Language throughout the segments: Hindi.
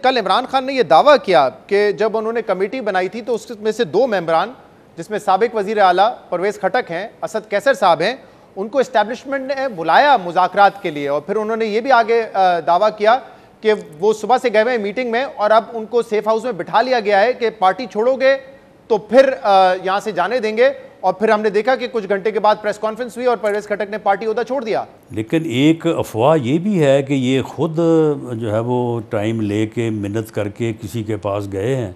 कल इमरान खान ने यह दावा किया कि जब उन्होंने कमेटी बनाई थी तो उसमें से 2 मेंबरान, जिसमें साबिक वजीर आला परवेज खटक हैं, असद कैसर साहब हैं, उनको एस्टैब्लिशमेंट ने बुलाया मुज़ाकरात के लिए। और फिर उन्होंने ये भी आगे दावा किया कि वो सुबह से गए हुए मीटिंग में और अब उनको सेफ हाउस में बिठा लिया गया है कि पार्टी छोड़ोगे तो फिर यहां से जाने देंगे। और फिर हमने देखा कि कुछ घंटे के बाद प्रेस कॉन्फ्रेंस हुई और परवेज खटक ने पार्टी ओहदा छोड़ दिया। लेकिन एक अफवाह ये भी है कि ये खुद जो है वो टाइम लेके मिन्नत करके किसी के पास गए हैं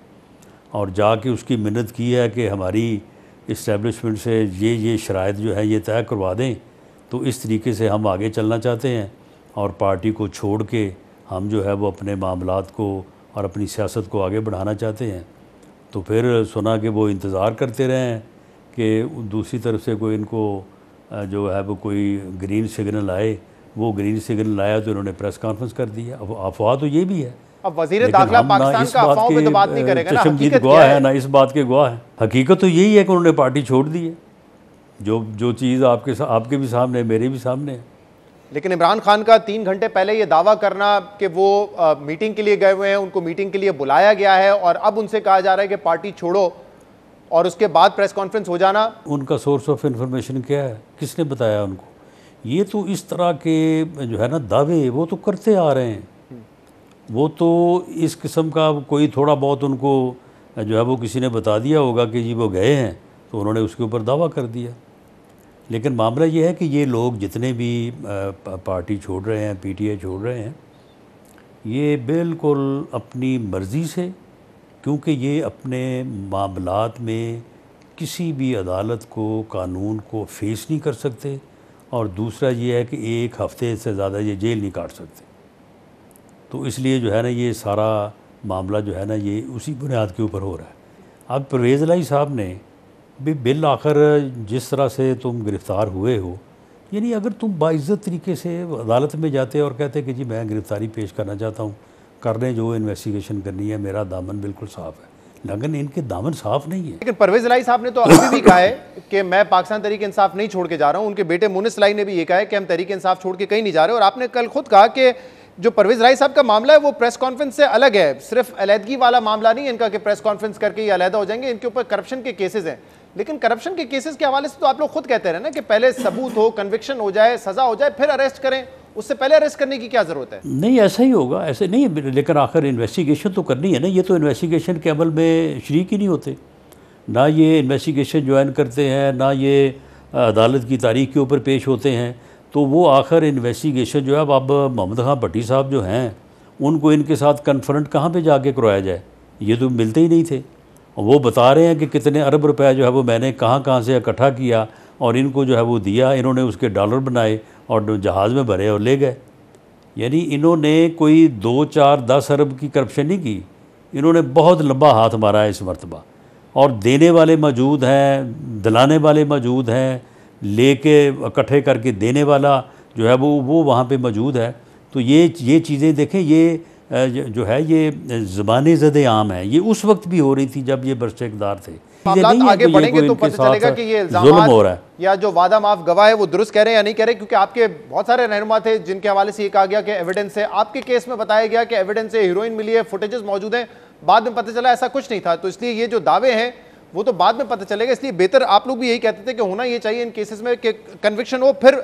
और जाके उसकी मिन्नत की है कि हमारी इस्टेब्लिशमेंट से ये शराइत जो है ये तय करवा दें, तो इस तरीके से हम आगे चलना चाहते हैं और पार्टी को छोड़ के हम जो है वो अपने मामलात को और अपनी सियासत को आगे बढ़ाना चाहते हैं। तो फिर सुना कि वो इंतज़ार करते रहे हैं कि दूसरी तरफ से कोई इनको जो है वो कोई ग्रीन सिग्नल आए। वो ग्रीन सिग्नल आया तो इन्होंने प्रेस कॉन्फ्रेंस कर दी है। अब अफवाह तो ये भी है। अब वज़ीर दाखिला पाकिस्तान का अफवाहों पे तो बात नहीं करेगा ना, चशमदीद गवाह है ना, इस बात के गवाह है। हकीकत तो यही है कि उन्होंने पार्टी छोड़ दी है। जो चीज़ आपके भी सामने, मेरे भी सामने है। लेकिन इमरान खान का 3 घंटे पहले ये दावा करना कि वो मीटिंग के लिए गए हुए हैं, उनको मीटिंग के लिए बुलाया गया है और अब उनसे कहा जा रहा है कि पार्टी छोड़ो, और उसके बाद प्रेस कॉन्फ्रेंस हो जाना। उनका सोर्स ऑफ इंफॉर्मेशन क्या है? किसने बताया उनको? ये तो इस तरह के जो है ना दावे वो तो करते आ रहे हैं। वो तो इस किस्म का कोई थोड़ा बहुत उनको जो है वो किसी ने बता दिया होगा कि जी वो गए हैं, तो उन्होंने उसके ऊपर दावा कर दिया। लेकिन मामला ये है कि ये लोग जितने भी पार्टी छोड़ रहे हैं, पीटीआई छोड़ रहे हैं, ये बिल्कुल अपनी मर्ज़ी से, क्योंकि ये अपने मामलात में किसी भी अदालत को, कानून को फेस नहीं कर सकते, और दूसरा ये है कि 1 हफ़्ते से ज़्यादा ये जेल नहीं काट सकते। तो इसलिए जो है ना ये सारा मामला जो है ना ये उसी बुनियाद के ऊपर हो रहा है। अब परवेज़ इलाही साहब ने भी बिल आखिर जिस तरह से तुम गिरफ़्तार हुए हो, यानी अगर तुम बाइज़्ज़त तरीके से अदालत में जाते और कहते कि जी मैं गिरफ़्तारी पेश करना चाहता हूँ, करने जो इन्वेस्टिगेशन करनी है, मेरा दामन बिल्कुल साफ़ है, लेकिन इनके दामन साफ़ नहीं है। लेकिन परवेज़ इलाही साहब ने तो अभी भी कहा है कि मैं पाकिस्तान तहरीक इंसाफ नहीं छोड़ के जा रहा हूँ। उनके बेटे मुनिस इलाही ने भी ये कहा है कि हम तहरीक इंसाफ छोड़ के कहीं नहीं जा रहे। और आपने कल खुद कहा कि जो परवेज़ इलाही साहब का मामला है वो प्रेस कॉन्फ्रेंस से अलग है, सिर्फ अलहदगी वाला मामला नहीं है इनका कि प्रेस कॉन्फ्रेंस करके ये अलहदा हो जाएंगे। इनके ऊपर करप्शन के केसेस हैं, लेकिन करप्शन के केसेस के हवाले से तो आप लोग खुद कहते रहे ना कि पहले सबूत हो, कन्विक्शन हो जाए, सजा हो जाए, फिर अरेस्ट करें। उससे पहले अरेस्ट करने की क्या जरूरत है? नहीं, ऐसा ही होगा, ऐसे नहीं है। लेकिन आखिर इन्वेस्टिगेशन तो करनी है ना। ये तो इन्वेस्टिगेशन के अमल में शरीक ही नहीं होते, ना ये इन्वेस्टिगेशन ज्वाइन करते हैं, ना ये अदालत की तारीख के ऊपर पेश होते हैं। तो वो आखिर इन्वेस्टिगेशन जो है, अब मोहम्मद खां भट्टी साहब जो हैं, उनको इनके साथ कन्फ्रंट कहाँ पे जाके करवाया जाए? ये तो मिलते ही नहीं थे। वो बता रहे हैं कि कितने अरब रुपए जो है वो मैंने कहाँ से इकट्ठा किया और इनको जो है वो दिया। इन्होंने उसके डॉलर बनाए और जहाज़ में भरे और ले गए। यानी इन्होंने कोई 2, 4, 10 अरब की करप्शन नहीं की, इन्होंने बहुत लंबा हाथ मारा है इस मरतबा। और देने वाले मौजूद हैं, दिलाने वाले मौजूद हैं, लेके इकट्ठे करके देने वाला जो है वो वहाँ पे मौजूद है। तो ये चीज़ें देखें, ये जो है ये ज़बान ज़द आम है। ये उस वक्त भी हो रही थी जब ये बरसे इक़्तिदार थे। आगे बढ़ेंगे तो पता चलेगा कि ये इल्ज़ामात हो रहा है या जो वादा माफ गवाह है वो दुरुस्त कह रहे हैं या नहीं कह रहे, क्योंकि आपके बहुत सारे रहनुमा थे जिनके हवाले से ये कहा गया कि एविडेंस है। आपके केस में बताया गया कि एविडेंस है, हीरोइन मिली है, फुटेजेस मौजूद हैं। बाद में पता चला ऐसा कुछ नहीं था। तो इसलिए ये जो दावे हैं वो तो बाद में पता चलेगा। इसलिए बेहतर, आप लोग भी यही कहते थे कि होना ये चाहिए इन केसेस में कि कन्विक्शन हो फिर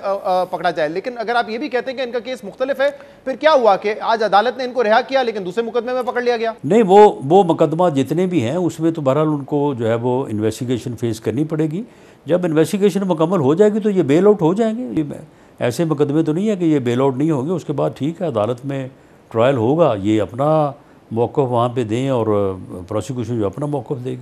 पकड़ा जाए। लेकिन अगर आप ये भी कहते हैं कि इनका केस मुख्तलिफ है, फिर क्या हुआ कि आज अदालत ने इनको रिहा किया लेकिन दूसरे मुकदमे में पकड़ लिया गया? नहीं, वो मुकदमा जितने भी हैं उसमें तो बहरहाल उनको जो है वो इन्वेस्टिगेशन फेस करनी पड़ेगी। जब इन्वेस्टिगेशन मुकम्मल हो जाएगी तो ये बेल आउट हो जाएंगे। ऐसे मुकदमे तो नहीं है कि ये बेल आउट नहीं होंगे। उसके बाद ठीक है, अदालत में ट्रायल होगा, ये अपना मौक़िफ़ वहाँ पे दें और प्रोसिक्यूशन जो अपना मौक़िफ़ देगी।